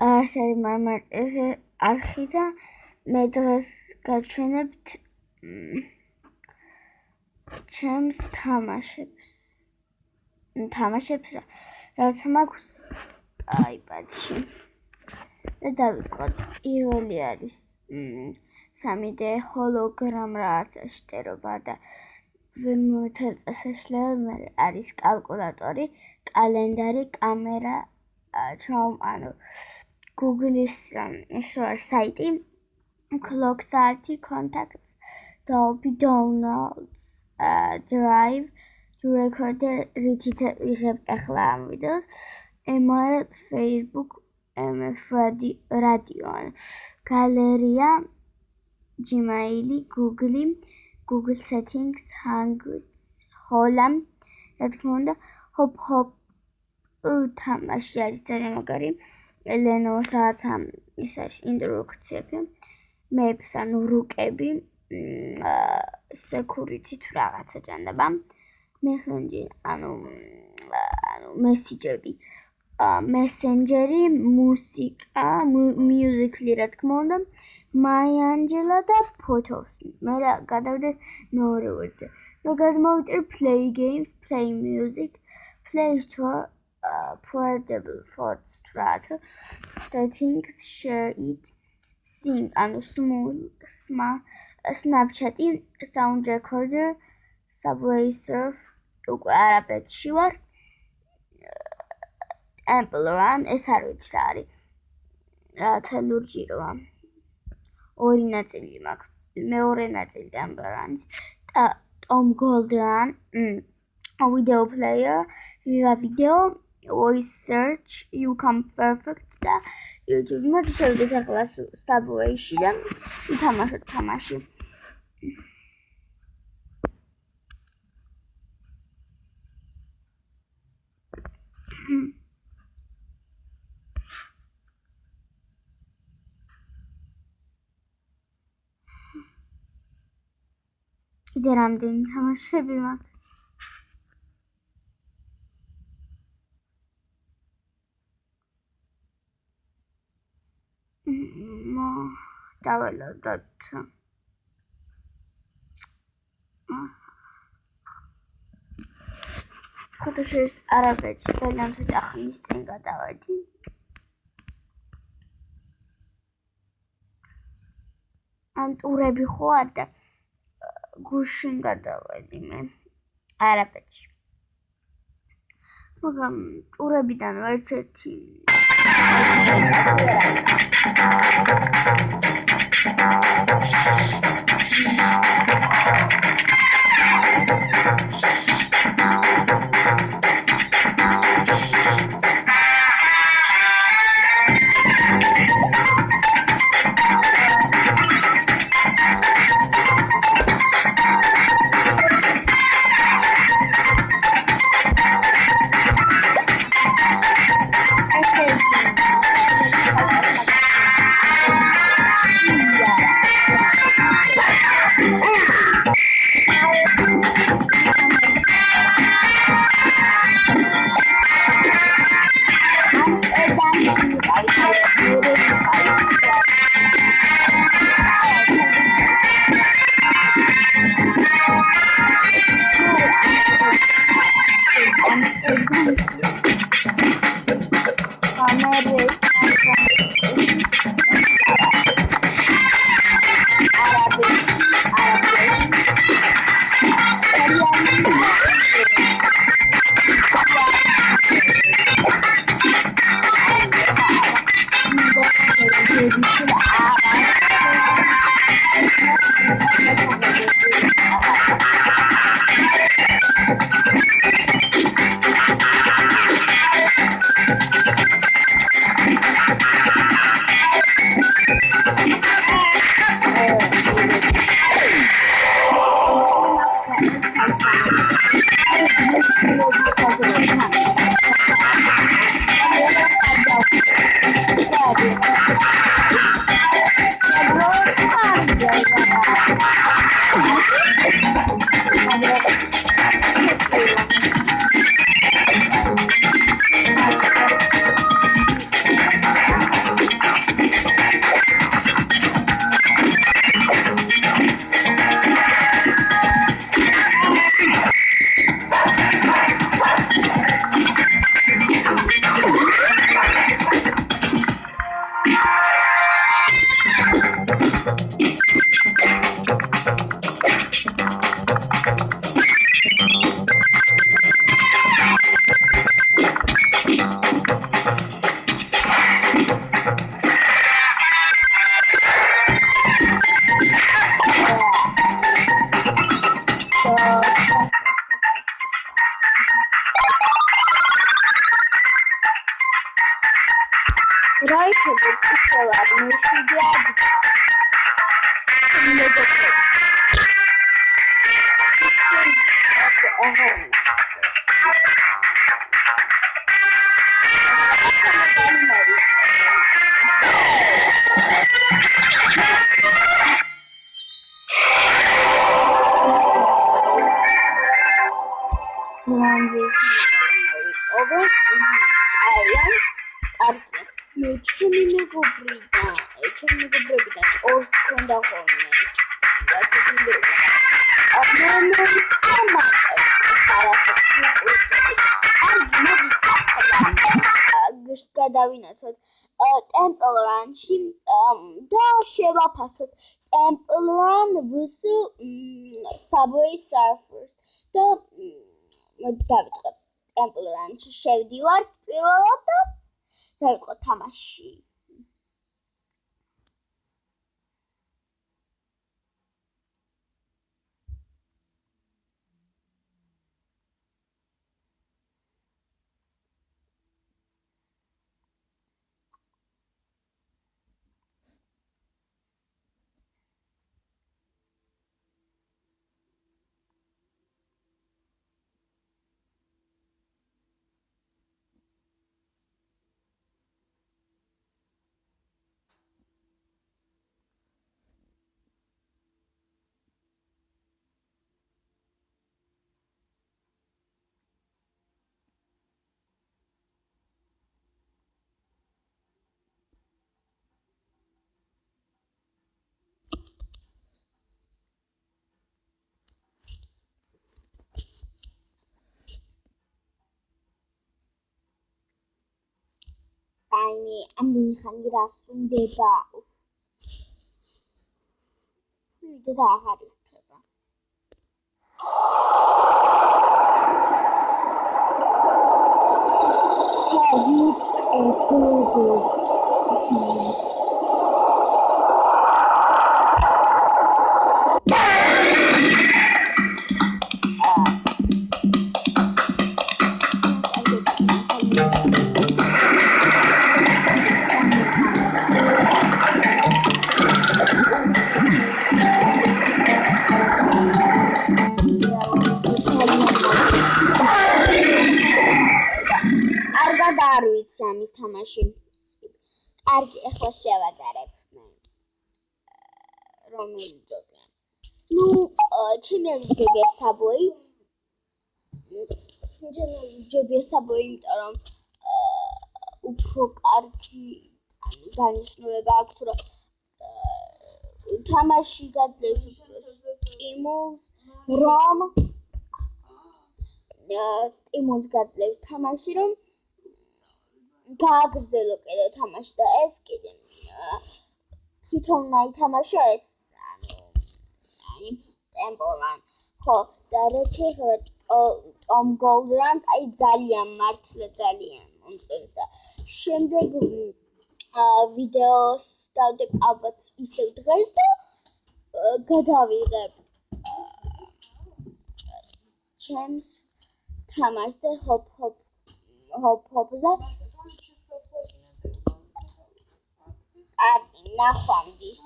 ასევე მამაკაცის არხი და მე დღეს გაჩვენებთ ჩემს თამაშებს რაც მაქვს iPad-ში და დავიწყოთ. პირველი არის 3D ჰოლოგრამ რაც შტერობა და ვერ მოვეცადე საშლელი არის კალკულატორი, კალენდარი, კამერა, Google-ის საიტი, clock საათი, contacts, Dolby Downloads, Drive, recorder, რითიც ვიღებ ახლა ამ ვიდეოს, email, Facebook, MF Radio, გალერია, Gmail, Google Settings, Hangouts, Hola, რა თქმა უნდა, Hop თამაში არის ძალიან მაგარი. Lenovo რაღაცა ის არის ინსტრუქციები, Maps ანუ რუკები, security თუ რაღაცა ჭანდაბა, Messenger ანუ მესიჯები, Messenger-ი, მუსიკა, Musical.ly რა თქმა უნდა, My Angela და Photos. მე რა გადავდე მეორე ვერზე. რო გადმოვიტыр Play Games, Play Music, Play Store, Portable Photos, Settings, Share It, Sing, ანუ Snapchat-ი, Sound Recorder, Subway Surf, უკვე არაბეთში ვარ. Temple Run, ეს არ ვიცი რა არის. რათა ლურჯიროა. ორი ნაწილი მაქვს. მეორე ნაწილი Temple Run-ის. Tom Gold Run, Video Player, Viva Video, Voice Search, You Come Perfect და YouTube. მოდი შევიდეთ ახლა Subway-ში და ვითამაშოთ თამაში. კიდე რამდენი თამაშები მაქვს? დაველოდოთ. ფოტოშოპს არაბეთში ძალიან ცოტა ხნის წინ გადავედი. ან ტურები ხო არ და გუშინ გადავედი მე არაბეთში. მაგრამ ტურებიდან ვერც ერთი Right, it's a lot. ჩემი მეგობრებიდან ორს ქონდა ხოლმე ეს გადავინაცოთ Temple Run-ში და შევაფასოთ Temple Run vs Subway Surfers და დავიწყოთ Temple Run-ში შევდივართ პირველად და დავიწყოთ თამაში. ამდენი ხანი რას უნდება? ვიდეო და აღარ იქნება. არ ვიცი ამის თამაში. კარგი, ახლა შევადარებ მე. რომელი ჯობია? ჩემი აზრით ჯობია Subway. ჯობია Subway, იმიტომ რომ უფრო კარგი დანიშნულება აქვს, რომ თამაში გაძლევს სტიმულს, რომ გააგრძელო კიდე თამაში და ეს კიდე თვითონ ნაითამაშო ეს Temple Run. ხო, და რაც ეხება Tom Golden-ს, ძალიან მართლა ძალიან მომწონს და შემდეგ ვიდეოს დავდებ ალბათ ისევ დღეს და გადავიღებ ჩემს თამაშს და ჰოპ-ჰოპზე ნახვამდის.